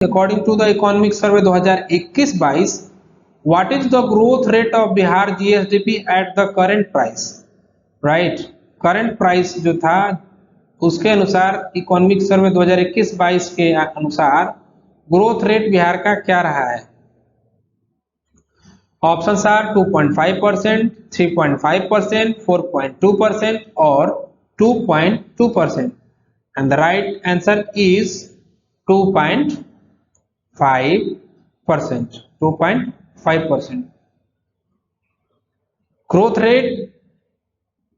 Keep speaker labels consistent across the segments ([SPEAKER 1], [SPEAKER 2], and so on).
[SPEAKER 1] According to the economic survey 2021-22, what is the growth rate of Bihar GSDP at the current price? Right, current price जो था उसके अनुसार economic survey 2021-22 के अनुसार growth rate Bihar का क्या रहा है? ऑप्शंस आर 2.5%, 3.5%, 4.2% और 2.2%, and the right answer is 2.5%. 2.5% growth rate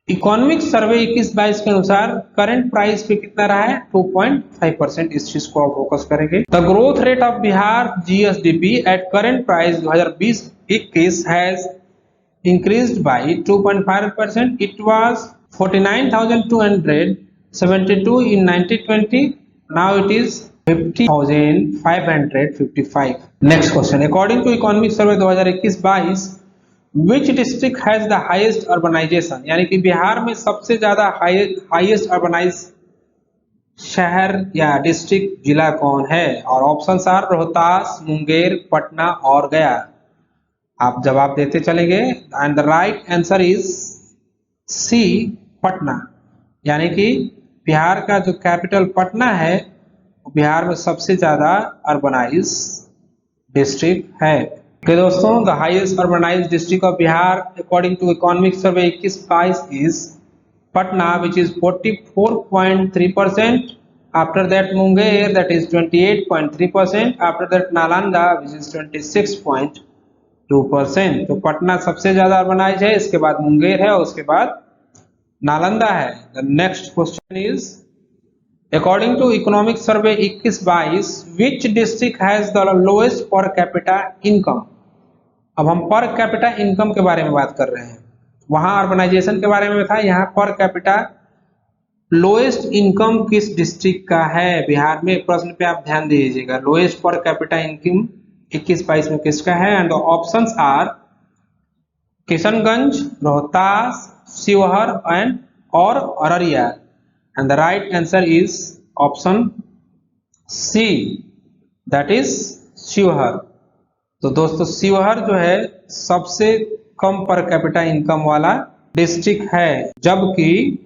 [SPEAKER 1] economic survey 21-22 के अनुसार करंट प्राइस पे कितना रहा है? 2.5%। इस चीज को आप फोकस करेंगे। The growth rate of Bihar GSDP eight current price 2020-21 has increased by 2.5%. It was 49,272 in 1920. Now it is 50,555. Next question. According to Economic Survey 2021-22, which district has the highest urbanization? यानी कि बिहार में सबसे ज्यादा हाईएस्ट अर्बनाइज शहर या district जिला कौन है? और ऑप्शंस आर रोहतास, मुंगेर, पटना और गया। आप जवाब देते चलेंगे। And the right answer is C, Patna. यानी कि बिहार का जो कैपिटल पटना है वो बिहार में सबसे ज्यादा अर्बनाइज डिस्ट्रिक्ट है। ओके दोस्तों, the highest urbanise district of Bihar according to economic survey 21-22 is Patna which is 44.3%. After that Munger that is 28.3%. After that Nalanda which is 26.2%। तो पटना सबसे ज्यादा अर्बनाइज है, इसके बाद मुंगेर है और उसके बाद नालंदा है। The next question is according to economic survey 21-22 which district has the lowest per capita income? अब हम पर कैपिटा इनकम के बारे में बात कर रहे हैं। वहां अर्बनाइजेशन के बारे में था, यहाँ पर कैपिटा लोएस्ट इनकम किस डिस्ट्रिक्ट का है बिहार में? प्रश्न पे आप ध्यान दीजिएगा। लोएस्ट पर कैपिटा इनकम 21-22 में किसका है? And the options are Kishanganj, Rohtas, Sheohar and और अररिया। And the right answer is option C, that is Sheohar. तो दोस्तों शिवहर जो है सबसे कम पर कैपिटा इनकम वाला डिस्ट्रिक्ट है, जबकि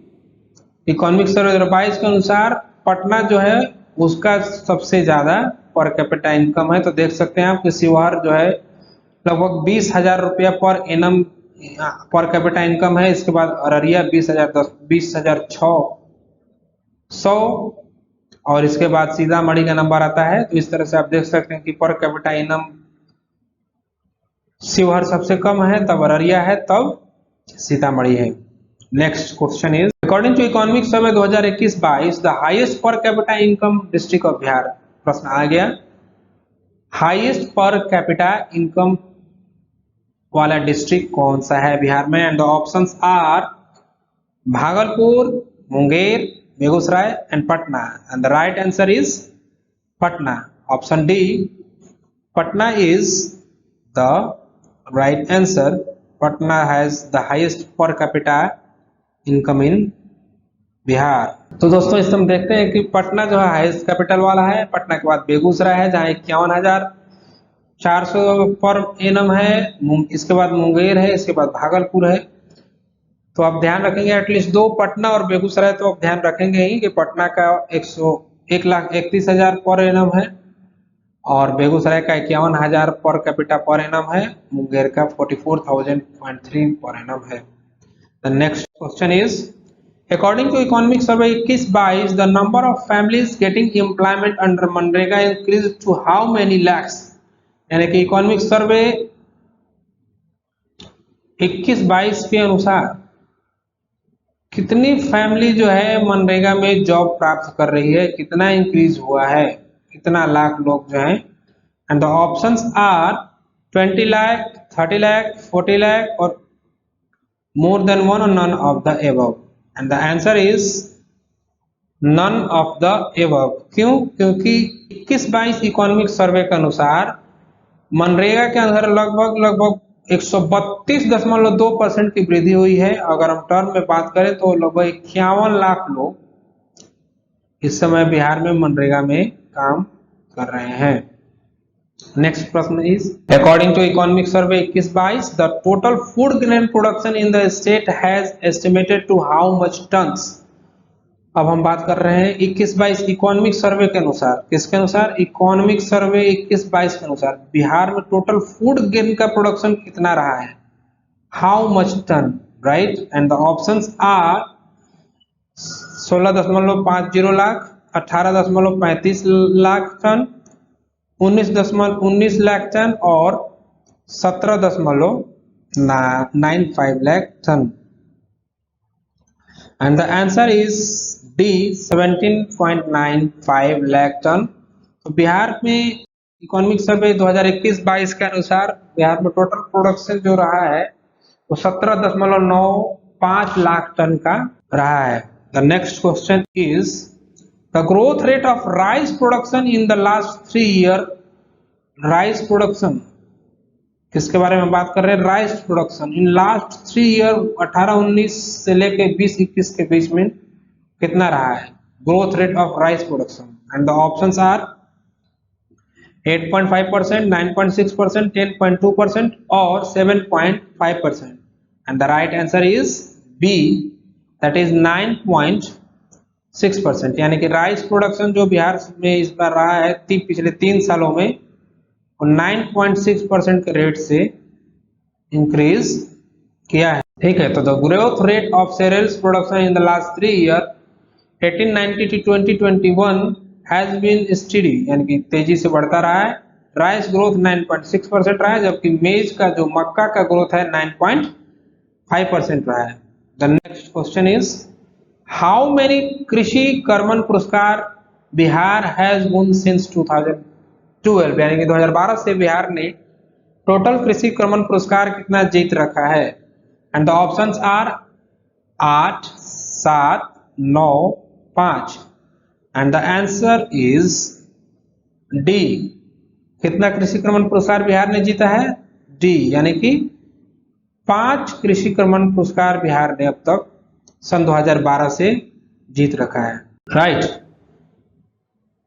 [SPEAKER 1] इकोनॉमिक सर्वे 2022 के अनुसार पटना जो है उसका सबसे ज्यादा पर कैपिटा इनकम है। तो देख सकते हैं आप कि शिवहर जो है लगभग 20,000 रुपया पर एनम पर कैपिटा इनकम है। इसके बाद अररिया 20,600 और इसके बाद सीतामढ़ी का नंबर आता है। तो इस तरह से आप देख सकते हैं कि पर कैपिटा इनकम शिवहर सबसे कम है, तब अररिया है, तब सीतामढ़ी है। Next question is according to economic survey 2021-22 the highest per capita income district of Bihar. प्रश्न आ गया, हाईएस्ट पर कैपिटा इनकम वाला डिस्ट्रिक्ट कौन सा है बिहार में? And the options are Bhagalpur, Munger, Begusarai and Patna. And the right answer is Patna, option D, Patna is the right answer. Patna has the highest per capita income in Bihar. तो दोस्तों इस हम देखते हैं कि पटना जो है हाईएस्ट कैपिटल वाला है। पटना के बाद बेगूसराय है जहाँ 51,400 पर एनम है। इसके बाद मुंगेर है, इसके बाद भागलपुर है। तो आप ध्यान रखेंगे एटलीस्ट दो, पटना और बेगूसराय तो आप ध्यान रखेंगे ही कि पटना का 1,31,000 पर एनम है और बेगूसराय का 51,000 पर कैपिटा पर एनम है। मुंगेर का 44,000.3 पर एनम है। The next question is according to economic survey 21-22 the number of families getting employment under मनरेगा increase to how many lakhs? यानी कि इकोनॉमिक सर्वे 21-22 के अनुसार कितनी फैमिली जो है मनरेगा में जॉब प्राप्त कर रही है, कितना इंक्रीज हुआ है, कितना लाख लोग जो हैं? And the options are 20 lakh, 30 lakh, 40 lakh और मोर देन वन और none of the above. And the answer is none of the above. क्यों? क्योंकि 21-22 इकोनॉमिक सर्वे के अनुसार मनरेगा के अंदर लगभग 132.2% की वृद्धि हुई है। अगर हम टर्म में बात करें तो लगभग 51 लाख लोग इस समय बिहार में मनरेगा में काम कर रहे हैं। नेक्स्ट प्रश्न is according to economic survey 21-22 the total food grain production in the state has estimated to how much tons. अब हम बात कर रहे हैं 21-22 इकोनॉमिक सर्वे के अनुसार। किसके अनुसार? इकोनॉमिक सर्वे 21-22 के अनुसार बिहार में टोटल फूड ग्रेन का प्रोडक्शन कितना रहा है, how much ton, right. And the options are 16.50 lakh, 18.35 lakh ton, 19 lakh ton और 17.95 lakh ton. And the answer is D 17.95 lakh ton. तो बिहार में इकोनॉमिक सर्वे 2021-22 के अनुसार बिहार में टोटल प्रोडक्शन जो रहा है वो 17.95 लाख टन का रहा है। The next question is the growth rate of rice production in the last 3 year. Rice production किसके बारे में बात कर रहे हैं? Rice production in last 3 year 18-19 से लेके 20-21 के बीच में कितना रहा है growth rate of rice production. And the options are 8.5%, 9.6%, 10.2% और 7.5%। And the right answer is B, that is 9.6%। यानी कि राइस प्रोडक्शन जो बिहार में इस बार रहा है पिछले 3 सालों में 9.6% के रेट से इंक्रीज किया है। ठीक है, तो the growth rate of cereals production in the last 3 year 1890 to 2021 has been study, यानी कि तेजी से बढ़ता रहा है। राइस ग्रोथ 9.6% रहा है, जबकि मेज का जो मक्का का ग्रोथ है 9.5% रहा है। The next question is how many कृषि कर्मण पुरस्कार बिहार हैज won since 2012, यानी कि 2012 से बिहार ने टोटल कृषि कर्मण पुरस्कार कितना जीत रखा है। And the options are 8, 7, 9, 5। And the answer is D, कितना कृषि कर्मण पुरस्कार बिहार ने जीता है? डी, यानी कि 5 कृषि कर्मण पुरस्कार बिहार ने अब तक सन 2012 से जीत रखा है, right.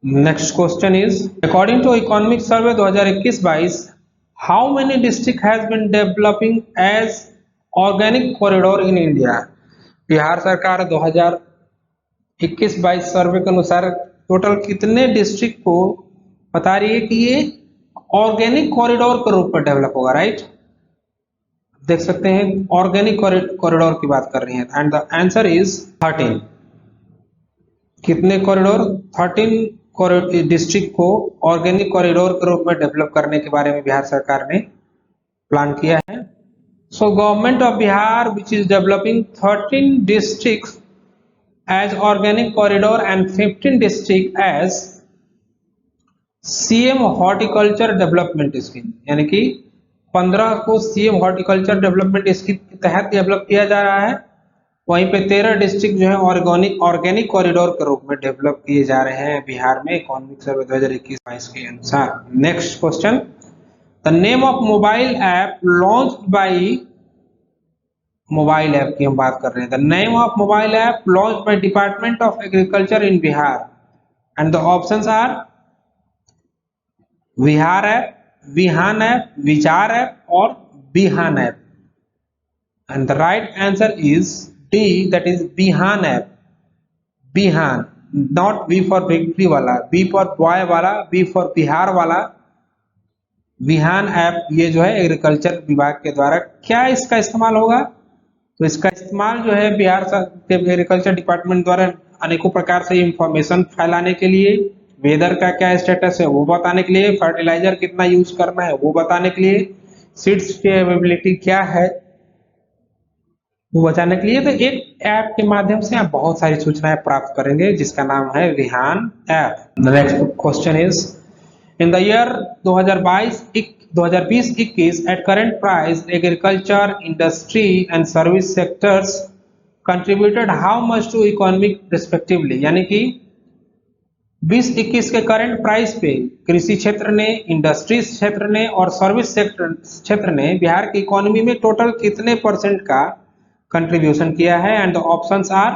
[SPEAKER 1] Next question is according to economic survey 2021-22 how many district has been developing as organic corridor in India. Bihar सरकार 2021-22 सर्वे के अनुसार टोटल कितने डिस्ट्रिक्ट को बता रही है कि ये ऑर्गेनिक कॉरिडोर के रूप में डेवलप होगा, राइट। देख सकते हैं ऑर्गेनिक कॉरिडोर की बात कर रही है। And the answer is 13। कितने कॉरिडोर? 13 डिस्ट्रिक्ट को ऑर्गेनिक कॉरिडोर के रूप में डेवलप करने के बारे में बिहार सरकार ने प्लान किया है। So government of Bihar which is developing 13 districts as organic corridor and 15 district as CM horticulture development scheme, यानी कि 15 को सीएम हॉर्टिकल्चर डेवलपमेंट स्कीम के तहत डेवलप किया जा रहा है। वहीं पे 13 डिस्ट्रिक्ट जो है ऑर्गेनिक कॉरिडोर के रूप में डेवलप किए जा रहे हैं बिहार में इकोनॉमिक सर्वे 2021-22 के अनुसार। Next question the name of mobile app launched by, mobile app की हम बात कर रहे हैं। The name of mobile app launched by department of agriculture in Bihar. And the options are Vihar app, Vihan app, Vichar app और Bihan app. And the right answer is D, that is Bihan app. Bihan, not B for victory वाला, B for boy वाला, B for Bihar वाला। बिहान app ये जो है agriculture विभाग के द्वारा क्या इसका इस्तेमाल होगा? तो इसका इस्तेमाल जो है बिहार के एग्रीकल्चर डिपार्टमेंट द्वारा अनेकों प्रकार से इंफॉर्मेशन फैलाने के लिए, वेदर का क्या स्टेटस है वो बताने के लिए, फर्टिलाइजर कितना यूज करना है वो बताने के लिए, सीड्स की अवेलेबिलिटी क्या है वो बचाने के लिए। तो एक ऐप के माध्यम से आप बहुत सारी सूचनाएं प्राप्त करेंगे जिसका नाम है Vihan app. The next question is in the year 2020-21 at current price agriculture, industry and service sectors contributed how much to economic respectively, यानी कि 2021 के करंट प्राइस पे कृषि क्षेत्र ने, इंडस्ट्रीज क्षेत्र ने और सर्विस क्षेत्र ने बिहार की इकोनॉमी में टोटल कितने % का कंट्रीब्यूशन किया है। And the options are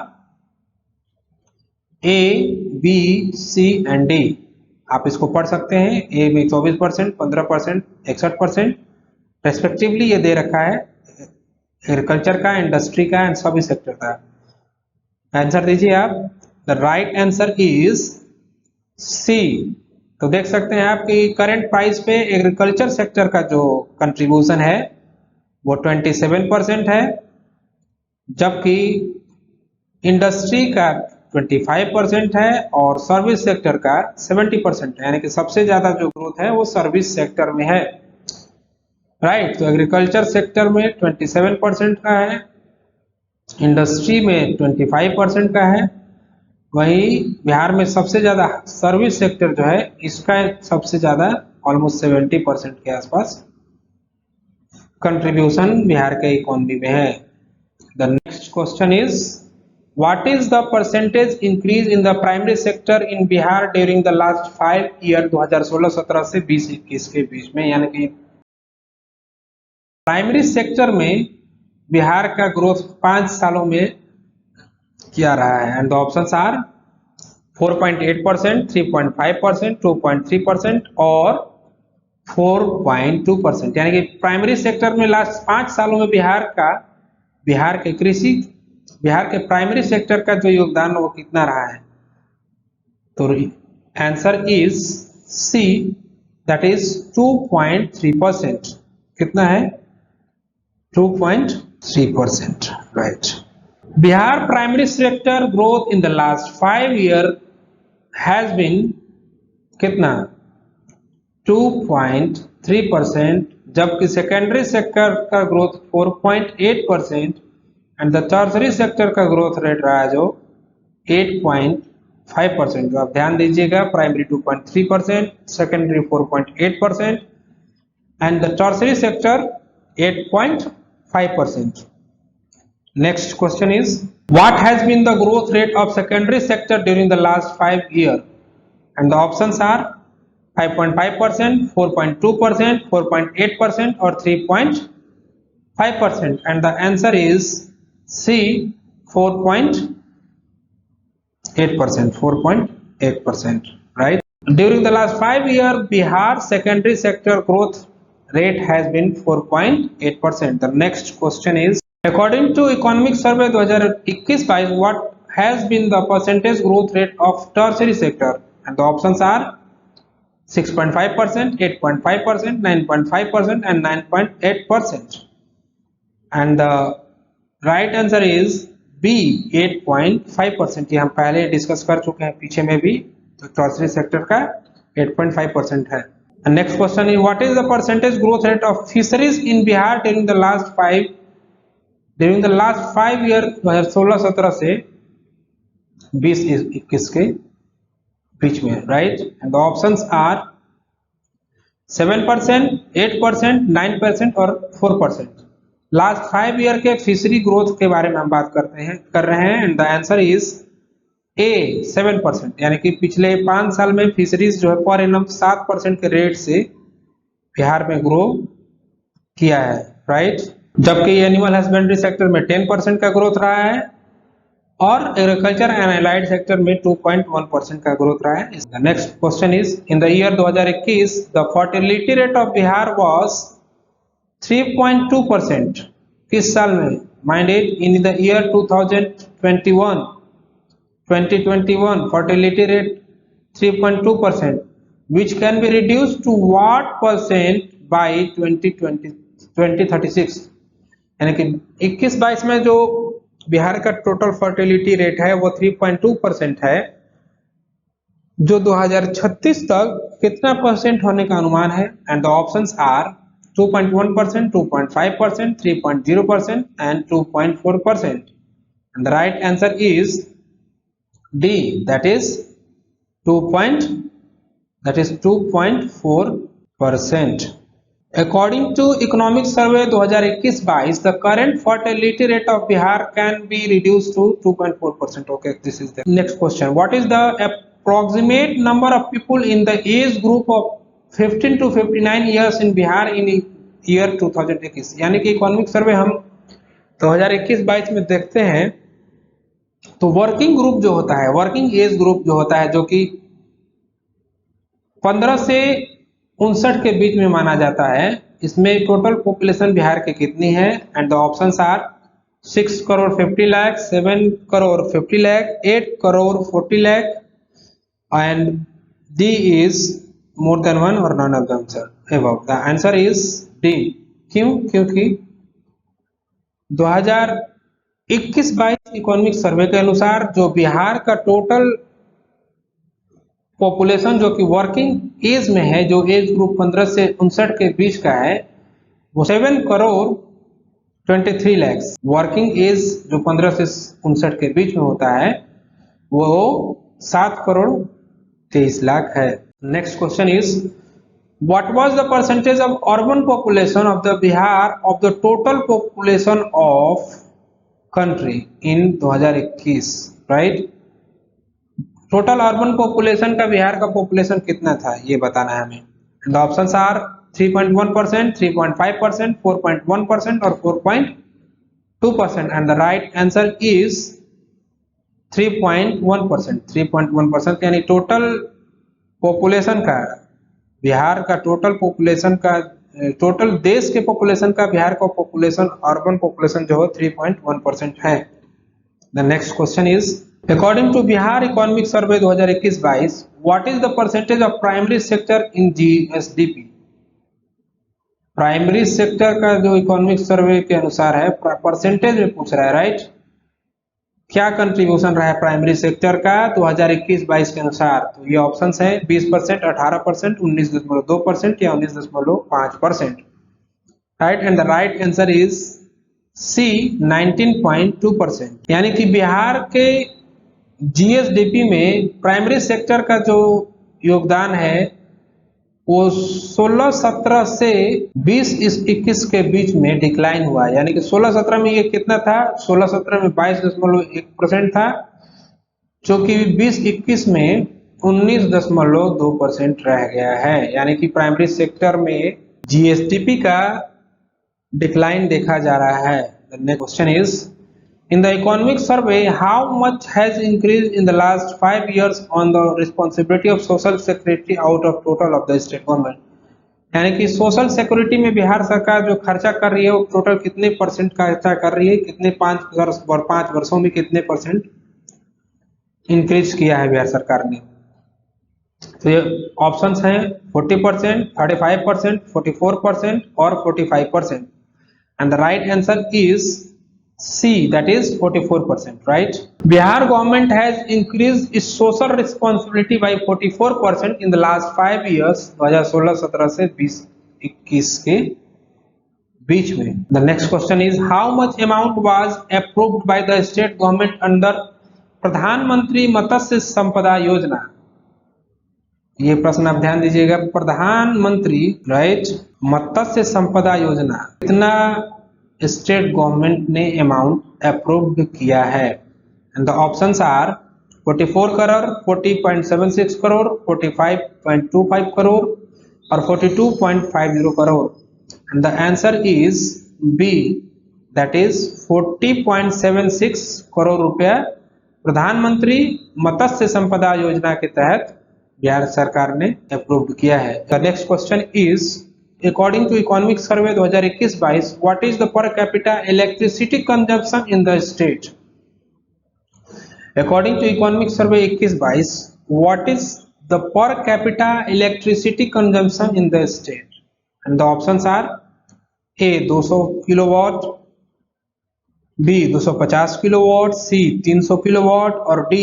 [SPEAKER 1] A, B, C and D। आप इसको पढ़ सकते हैं। ए में 24%, 15%, 61% रेस्पेक्टिवली ये दे रखा है एग्रीकल्चर का, इंडस्ट्री का एंड सर्विस सेक्टर का। आंसर दीजिए आप। The right answer is C. तो देख सकते हैं आप कि करंट प्राइस पे एग्रीकल्चर सेक्टर का जो कंट्रीब्यूशन है वो 27% है, जबकि इंडस्ट्री का 25% है और सर्विस सेक्टर का 70% है, यानी कि सबसे ज्यादा जो ग्रोथ है वो सर्विस सेक्टर में है। राइट, तो एग्रीकल्चर सेक्टर में 27% का है, इंडस्ट्री में 25% का है, वहीं बिहार में सबसे ज्यादा सर्विस सेक्टर जो है इसका सबसे ज्यादा ऑलमोस्ट 70% के आसपास कंट्रीब्यूशन बिहार के इकोनॉमी में है। The next question is what is the percentage increase in the primary sector in Bihar during the last 5 year 2016-17 से 2021 के बीच में, यानी कि प्राइमरी सेक्टर में बिहार का ग्रोथ 5 सालों में क्या रहा है। एंड द ऑप्शंस आर 4.8%, 3.5%, 2.3% और 4.2%, यानी कि प्राइमरी सेक्टर में लास्ट 5 सालों में बिहार के प्राइमरी सेक्टर का जो योगदान वो कितना रहा है। तो answer is C, that is 2.3%। कितना है? 2.3%, right. Bihar primary sector growth in the last 5 year has been कितना? 2.3%, जबकि सेकेंडरी सेक्टर का growth 4.8% and the tertiary sector का ग्रोथ रेट रहा है जो 8.5%। तो आप ध्यान दीजिएगा, primary 2.3%, secondary 4.8% and the tertiary sector 8.5%. Next question is what has been the growth rate of secondary sector during the last 5 years? And the options are 5.5%, 4.2%, 4.8% or 3.5%. And the answer is C, 4.8%. 4.8%, right? During the last 5 years, Bihar secondary sector growth rate has been 4.8%. The next question is according to economic survey 2021-22, what has been the percentage growth rate of tertiary sector? And the options are 6.5%, 8.5%, 9.5% and 9.8%. And the right answer is B, 8.5%. ये हम पहले discuss कर चुके हैं पीछे में भी, तो टर्शरी सेक्टर का 8.5% है। Next question is what is the percentage growth rate of fisheries in Bihar during the last 5 year 2016-17 से 2021 के बीच में, right. And the options are 7%, 8%, 9% और 4%। लास्ट 5 ईयर के फिशरी ग्रोथ के बारे में हम बात कर रहे हैं and the answer is A, 7%, यानी कि पिछले 5 साल में फिशरीज जो है पर एनम 7% के रेट से बिहार में ग्रो किया है, राइट। जबकि एनिमल हस्बेंड्री सेक्टर में 10% का ग्रोथ रहा है और एग्रीकल्चर एंड एलाइड सेक्टर में 2.1% का ग्रोथ रहा है। Next question is in the year 2021 the fertility rate of Bihar was 3.2%। किस साल में? Mind it, in the year 2021 fertility rate 3.2%, which can be reduced to what percent by 2036? यानी कि 21-22 में जो बिहार का टोटल फर्टिलिटी रेट है वो 3.2% है, जो 2036 तक कितना परसेंट होने का अनुमान है। And the options are 2.1%, 2.5%, 3.0% and 2.4%। And the right answer is D, that is 2.4%. According to Economic Survey 2021-22, the current fertility rate of Bihar can be reduced to 2.4%. Okay, this is the next question. What is the approximate number of people in the age group of 15 to 59 years in Bihar in year 2021? यानी कि economic survey हम 2021-22 में देखते हैं तो working group जो होता है, वर्किंग एज ग्रुप जो होता है, जो कि 15 से 59 के बीच में माना जाता है। इसमें टोटल पॉपुलेशन बिहार की कितनी है? And the options are 6 crore 50 lakh, 7 crore 50 lakh, 8 crore 40 lakh and D is more than 1 और none of them sir above. The answer is D. क्यों? क्योंकि 2021-22 इकोनॉमिक सर्वे के अनुसार जो बिहार का टोटल पॉपुलेशन जो कि वर्किंग एज में है, जो एज ग्रुप 15 से 59 के बीच का है, वो 7 करोड़ 23 लाख। वर्किंग एज जो 15 से 59 के बीच में होता है वो 7 करोड़ 23 लाख है। Next question is what was the percentage of urban population of the Bihar of the total population of country in 2021? Right, total urban population का बिहार का पॉपुलेशन कितना था ये बताना है हमें। द ऑप्शंस आर 3.1%, 3.5%, 4.1% और 4.2% and the right answer is 3.1%। 3.1% यानी टोटल पॉपुलेशन का बिहार का टोटल पॉपुलेशन का टोटल देश के पॉपुलेशन का बिहार का पॉपुलेशन अर्बन पॉपुलेशन जो है 3.1% है। The next question is According to Bihar Economic Survey 2021-22, what is the percentage of primary sector in GSDP? Primary sector का जो इकोनॉमिक सर्वे के अनुसार है परसेंटेज में पूछ रहा है। राइट, क्या कंट्रीब्यूशन रहा है प्राइमरी सेक्टर का 2021-22 के अनुसार? तो ये ऑप्शंस है 20%, 18%, 19.2% या 19.5%। Right, and the right answer is C 19.2%। यानी कि बिहार के जीएसडीपी में प्राइमरी सेक्टर का जो योगदान है वो 16-17 से 20-21 के बीच में डिक्लाइन हुआ। यानी कि 16-17 में ये कितना था? 16-17 में 22.1% था, जो कि 20-21 में 19.2% रह गया है। यानी कि प्राइमरी सेक्टर में जीएसडीपी का डिक्लाइन देखा जा रहा है। The next question is in the economic survey how much has increased in the last 5 years on the responsibility of social security out of total of the state government? यानी कि social security में बिहार सरकार जो खर्चा कर रही है वो टोटल कितने परसेंट खर्चा कर रही है, कितने 5 वर्षों में कितने परसेंट इंक्रीज किया है बिहार सरकार ने? तो ये ऑप्शंस हैं 40%, 35%, 44% और 45%। And the right answer is C, that is 44%. Right, Bihar government has increased its social responsibility by 44% in the last 5 years 2016-17 से 2021 के बीच में। The next question is how much amount was approved by the state government under प्रधानमंत्री मत्स्य संपदा योजना? ये प्रश्न आप ध्यान दीजिएगा, प्रधानमंत्री राइट मत्स्य संपदा योजना कितना स्टेट गवर्नमेंट ने अमाउंट अप्रूव्ड किया है? And the options are 44 crore, 40.76 crore, 45.25 crore और 42.50 crore. And the answer is B, that is 40.76 crore रुपया प्रधानमंत्री मत्स्य संपदा योजना के तहत बिहार सरकार ने अप्रूव्ड किया है। The next question is According to Economic Survey 2021-22, what is the per capita electricity consumption in the state? According to Economic Survey 21-22, what is the per capita electricity consumption in the state? And the options are A 200 kilowatt, B 250 kilowatt, C 300 kilowatt और D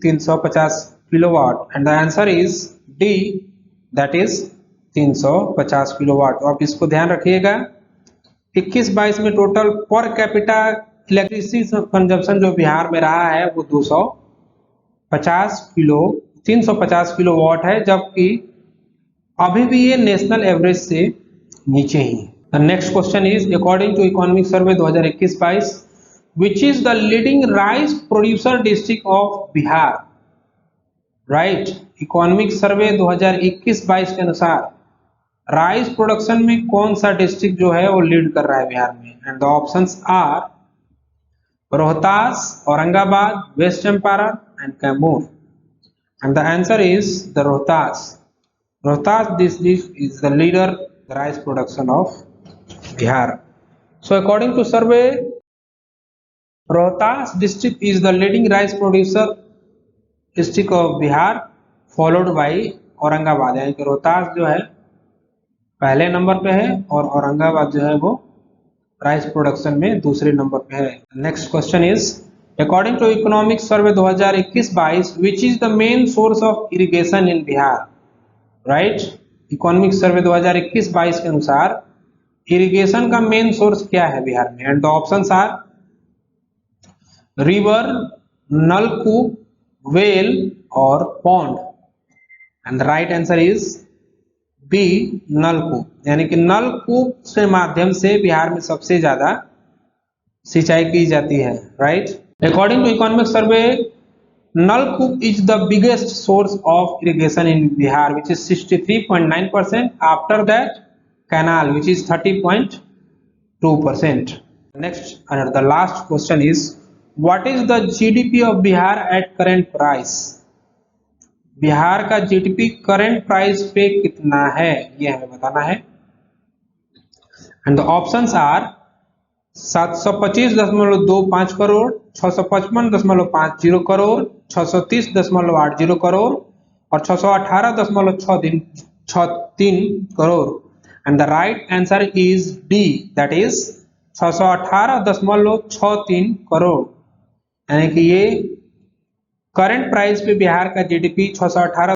[SPEAKER 1] 350 kilowatt. And the answer is D, that is 350 kilowatt. तो आप इसको ध्यान रखिएगा। 21-22 में total per capita electricity consumption जो बिहार में रहा है वो 350 किलोवाट है, जबकि अभी भी ये नेशनल एवरेज से नीचे ही है। Next question is according to economic survey 2021-22 which is the leading rice producer district of Bihar? Right, economic survey 2021-22 के अनुसार राइस प्रोडक्शन में कौन सा डिस्ट्रिक्ट जो है वो लीड कर रहा है बिहार में? And the options are Rohtas, Aurangabad, west Champaran and Kaimur. And the answer is the Rohtas. Rohtas district is the leader the rice production of Bihar. So according to survey, Rohtas district is the leading rice producer district of Bihar, followed by Aurangabad, यानी कि रोहतास जो है पहले number पे है और औरंगाबाद जो है वो राइस प्रोडक्शन में दूसरे नंबर पे है। Next question is according to economic survey 2021-22 which is the main source of irrigation in Bihar, right. Economic survey 2021-22 के अनुसार इरिगेशन का मेन सोर्स क्या है बिहार में, and the options are river, नलकूप, वेल और pond, and the right answer is B नलकूप, यानी कि नलकूप के माध्यम से बिहार में सबसे ज्यादा सिंचाई की जाती है, right. According to economic survey नलकूप is the biggest source of irrigation in Bihar which is 63.9%, after that canal which is 30.2%। Next and the last question is what is the GDP of Bihar at current price, Bihar का GDP current price पे कितना है ये हमें बताना है, and the options are 725.25 crore, 655.50 crore, 630.80 crore और 618.63 crore, and the right answer is D, that is 618.63 crore, यानी कि ये करंट प्राइस पे बिहार का जीडीपी 618